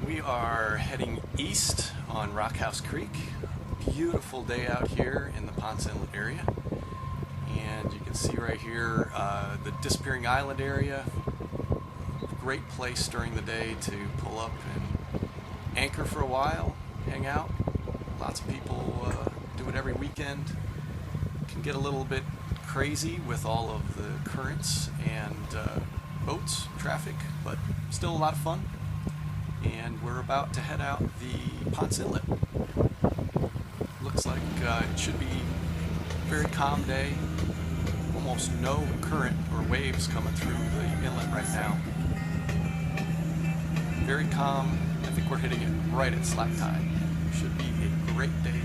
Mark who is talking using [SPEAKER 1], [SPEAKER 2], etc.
[SPEAKER 1] We are heading east on Rockhouse Creek. Beautiful day out here in the Ponce Inlet area. And you can see right here the Disappearing Island area. Great place during the day to pull up and anchor for a while, hang out. Lots of people do it every weekend. Can get a little bit crazy with all of the currents and boats, traffic, but still a lot of fun. And we're about to head out the Ponce Inlet. Looks like it should be a very calm day. Almost no current or waves coming through the inlet right now. Very calm. I think we're hitting it right at slack tide. Should be a great day